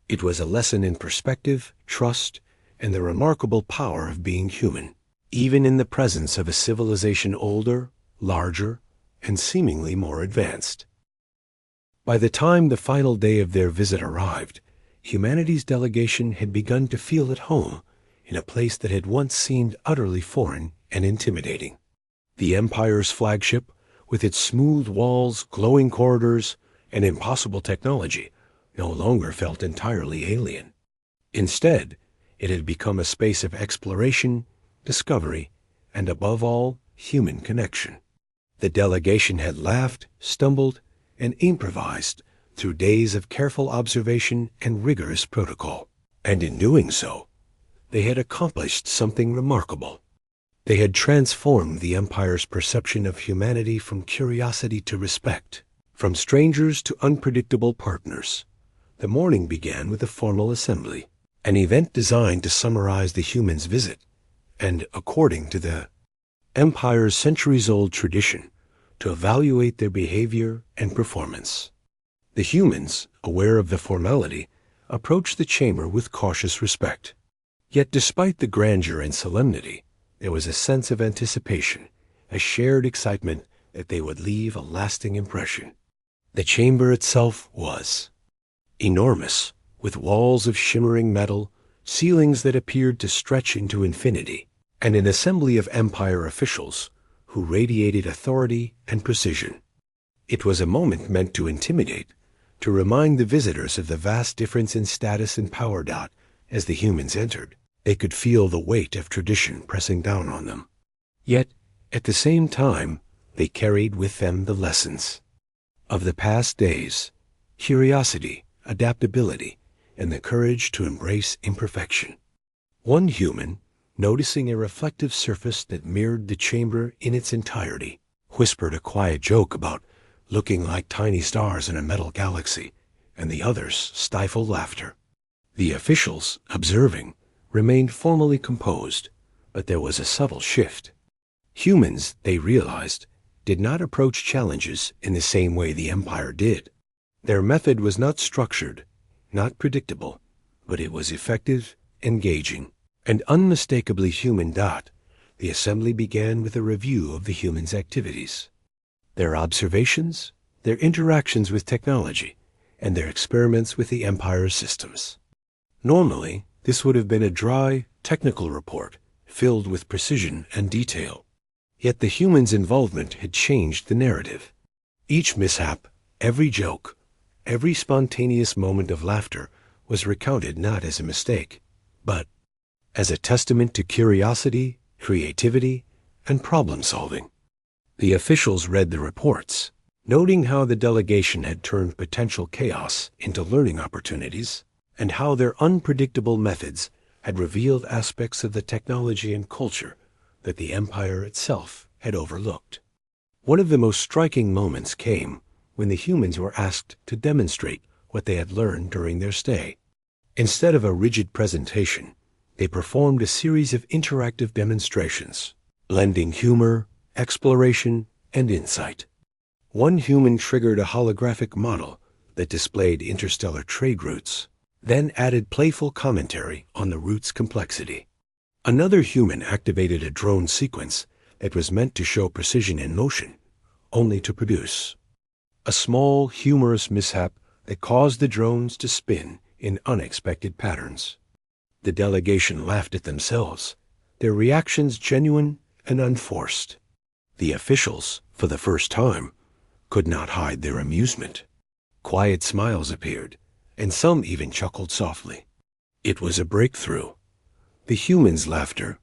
It was a lesson in perspective, trust, and the remarkable power of being human, even in the presence of a civilization older, larger, and seemingly more advanced. By the time the final day of their visit arrived, humanity's delegation had begun to feel at home in a place that had once seemed utterly foreign and intimidating. The Empire's flagship, with its smooth walls, glowing corridors, and impossible technology, no longer felt entirely alien. Instead, it had become a space of exploration, discovery, and above all, human connection. The delegation had laughed, stumbled, and improvised through days of careful observation and rigorous protocol. And in doing so, they had accomplished something remarkable. They had transformed the Empire's perception of humanity from curiosity to respect, from strangers to unpredictable partners. The morning began with a formal assembly, an event designed to summarize the humans' visit, and, according to the Empire's centuries-old tradition, to evaluate their behavior and performance. The humans, aware of the formality, approached the chamber with cautious respect. Yet despite the grandeur and solemnity, there was a sense of anticipation, a shared excitement that they would leave a lasting impression. The chamber itself was enormous, with walls of shimmering metal, ceilings that appeared to stretch into infinity, and an assembly of Empire officials who radiated authority and precision. It was a moment meant to intimidate, to remind the visitors of the vast difference in status and power. As the humans entered, they could feel the weight of tradition pressing down on them. Yet, at the same time, they carried with them the lessons of the past days: curiosity, adaptability, and the courage to embrace imperfection. One human, noticing a reflective surface that mirrored the chamber in its entirety, whispered a quiet joke about looking like tiny stars in a metal galaxy, and the others stifled laughter. The officials, observing, remained formally composed, but there was a subtle shift. Humans, they realized, did not approach challenges in the same way the Empire did. Their method was not structured, not predictable, but it was effective, engaging, and unmistakably human. The assembly began with a review of the humans' activities, their observations, their interactions with technology, and their experiments with the Empire's systems. Normally, this would have been a dry, technical report filled with precision and detail. Yet the humans' involvement had changed the narrative. Each mishap, every joke, every spontaneous moment of laughter was recounted not as a mistake, but as a testament to curiosity, creativity, and problem-solving. The officials read the reports, noting how the delegation had turned potential chaos into learning opportunities, and how their unpredictable methods had revealed aspects of the technology and culture that the Empire itself had overlooked. One of the most striking moments came when the humans were asked to demonstrate what they had learned during their stay. Instead of a rigid presentation, they performed a series of interactive demonstrations, blending humor, exploration, and insight. One human triggered a holographic model that displayed interstellar trade routes, then added playful commentary on the route's complexity. Another human activated a drone sequence that was meant to show precision in motion, only to produce a small, humorous mishap that caused the drones to spin in unexpected patterns. The delegation laughed at themselves, their reactions genuine and unforced. The officials, for the first time, could not hide their amusement. Quiet smiles appeared, and some even chuckled softly. It was a breakthrough. The humans' laughter,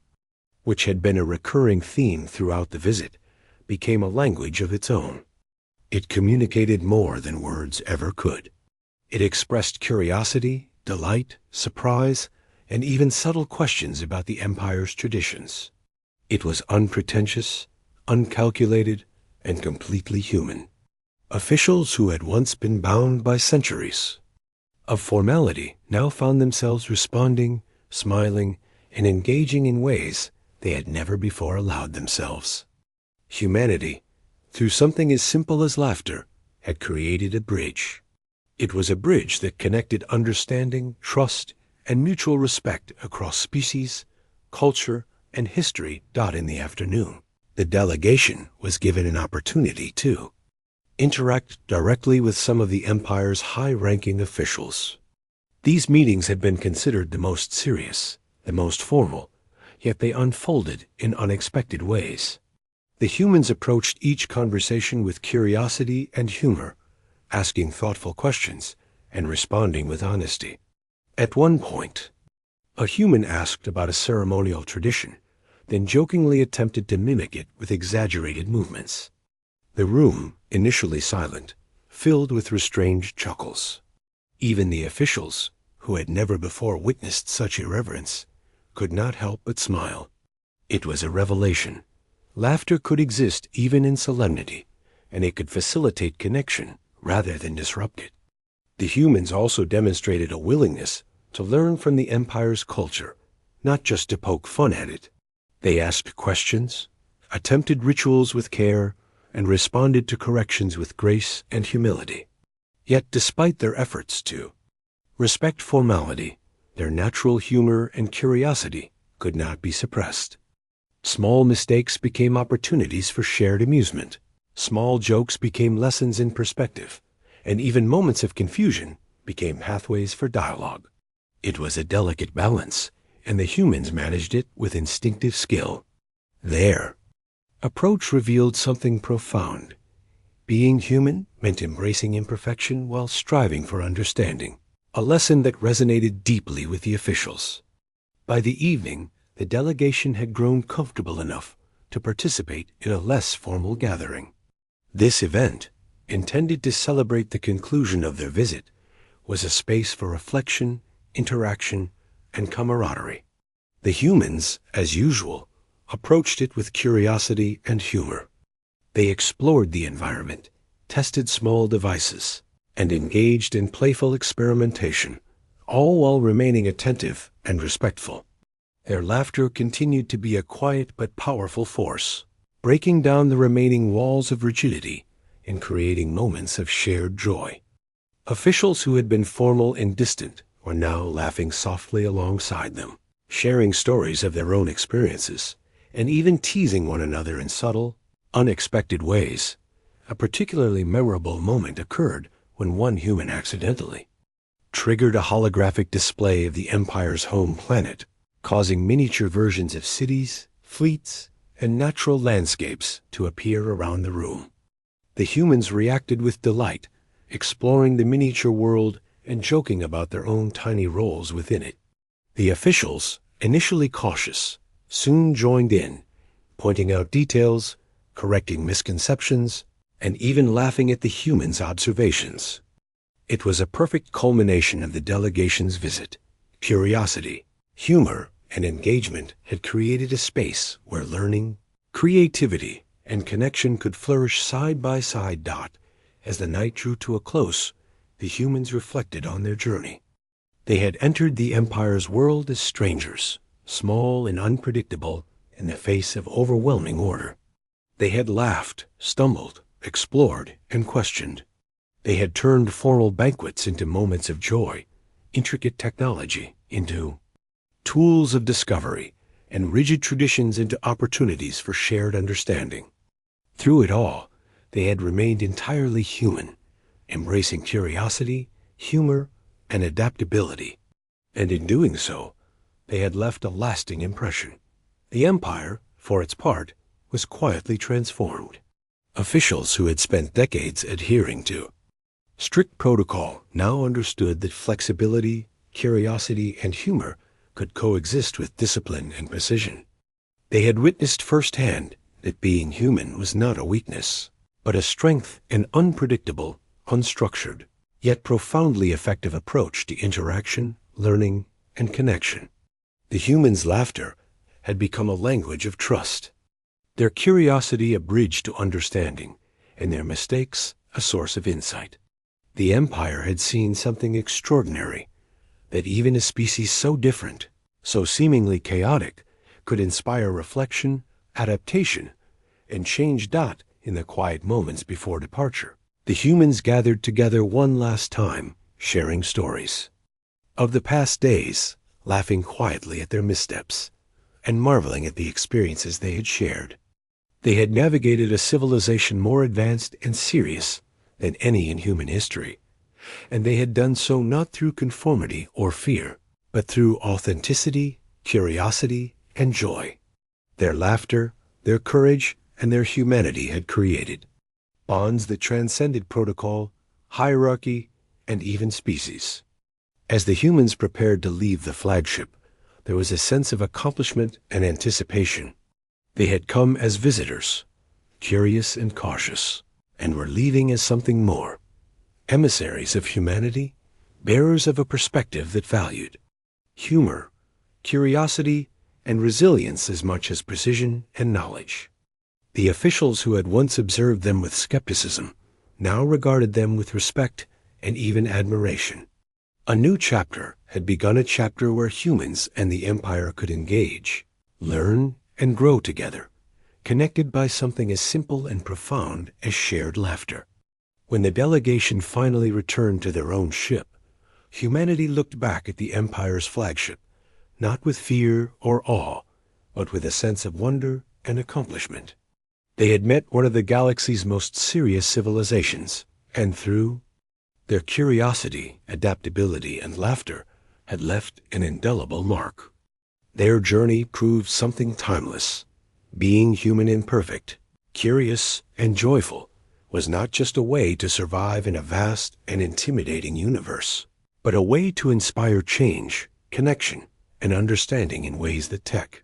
which had been a recurring theme throughout the visit, became a language of its own. It communicated more than words ever could. It expressed curiosity, delight, surprise, and even subtle questions about the Empire's traditions. It was unpretentious, uncalculated, and completely human. Officials who had once been bound by centuries of formality now found themselves responding, smiling, and engaging in ways they had never before allowed themselves. Humanity, through something as simple as laughter, had created a bridge. It was a bridge that connected understanding, trust, and mutual respect across species, culture, and history. In the afternoon, the delegation was given an opportunity to interact directly with some of the Empire's high-ranking officials. These meetings had been considered the most serious, the most formal, yet they unfolded in unexpected ways. The humans approached each conversation with curiosity and humor, asking thoughtful questions and responding with honesty. At one point, a human asked about a ceremonial tradition, then jokingly attempted to mimic it with exaggerated movements. The room, initially silent, filled with restrained chuckles. Even the officials, who had never before witnessed such irreverence, could not help but smile. It was a revelation. Laughter could exist even in solemnity, and it could facilitate connection rather than disrupt it. The humans also demonstrated a willingness to learn from the Empire's culture, not just to poke fun at it. They asked questions, attempted rituals with care, and responded to corrections with grace and humility. Yet despite their efforts to respect formality, their natural humor and curiosity could not be suppressed. Small mistakes became opportunities for shared amusement. Small jokes became lessons in perspective, and even moments of confusion became pathways for dialogue. It was a delicate balance, and the humans managed it with instinctive skill. Their approach revealed something profound. Being human meant embracing imperfection while striving for understanding, a lesson that resonated deeply with the officials. By the evening, the delegation had grown comfortable enough to participate in a less formal gathering. This event, intended to celebrate the conclusion of their visit, was a space for reflection, interaction, and camaraderie. The humans, as usual, approached it with curiosity and humor. They explored the environment, tested small devices, and engaged in playful experimentation, all while remaining attentive and respectful. Their laughter continued to be a quiet but powerful force, breaking down the remaining walls of rigidity and creating moments of shared joy. Officials who had been formal and distant were now laughing softly alongside them, sharing stories of their own experiences, and even teasing one another in subtle, unexpected ways. A particularly memorable moment occurred when one human accidentally triggered a holographic display of the Empire's home planet, causing miniature versions of cities, fleets, and natural landscapes to appear around the room. The humans reacted with delight, exploring the miniature world and joking about their own tiny roles within it. The officials, initially cautious, soon joined in, pointing out details, correcting misconceptions, and even laughing at the humans' observations. It was a perfect culmination of the delegation's visit. Curiosity, humor, and engagement had created a space where learning, creativity, and connection could flourish side by side. As the night drew to a close, the humans reflected on their journey. They had entered the Empire's world as strangers, small and unpredictable in the face of overwhelming order. They had laughed, stumbled, explored, and questioned. They had turned formal banquets into moments of joy, intricate technology into tools of discovery, and rigid traditions into opportunities for shared understanding. Through it all, they had remained entirely human, embracing curiosity, humor, and adaptability. And in doing so, they had left a lasting impression. The empire, for its part, was quietly transformed. Officials who had spent decades adhering to strict protocol now understood that flexibility, curiosity, and humor could coexist with discipline and precision. They had witnessed firsthand that being human was not a weakness, but a strength, an unpredictable, unstructured, yet profoundly effective approach to interaction, learning, and connection. The humans' laughter had become a language of trust, their curiosity a bridge to understanding, and their mistakes a source of insight. The empire had seen something extraordinary, that even a species so different, so seemingly chaotic, could inspire reflection, adaptation, and change in the quiet moments before departure. The humans gathered together one last time, sharing stories of the past days, laughing quietly at their missteps, and marveling at the experiences they had shared. They had navigated a civilization more advanced and serious than any in human history, and they had done so not through conformity or fear, but through authenticity, curiosity, and joy. Their laughter, their courage, and their humanity had created bonds that transcended protocol, hierarchy, and even species. As the humans prepared to leave the flagship, there was a sense of accomplishment and anticipation. They had come as visitors, curious and cautious, and were leaving as something more, emissaries of humanity, bearers of a perspective that valued humor, curiosity, and resilience as much as precision and knowledge. The officials who had once observed them with skepticism now regarded them with respect and even admiration. A new chapter had begun, a chapter where humans and the empire could engage, learn, and grow together, connected by something as simple and profound as shared laughter. When the delegation finally returned to their own ship, humanity looked back at the empire's flagship, not with fear or awe, but with a sense of wonder and accomplishment. They had met one of the galaxy's most serious civilizations, and through their curiosity, adaptability, and laughter had left an indelible mark. Their journey proved something timeless. Being human imperfect, curious, and joyful was not just a way to survive in a vast and intimidating universe, but a way to inspire change, connection, and understanding in ways that tech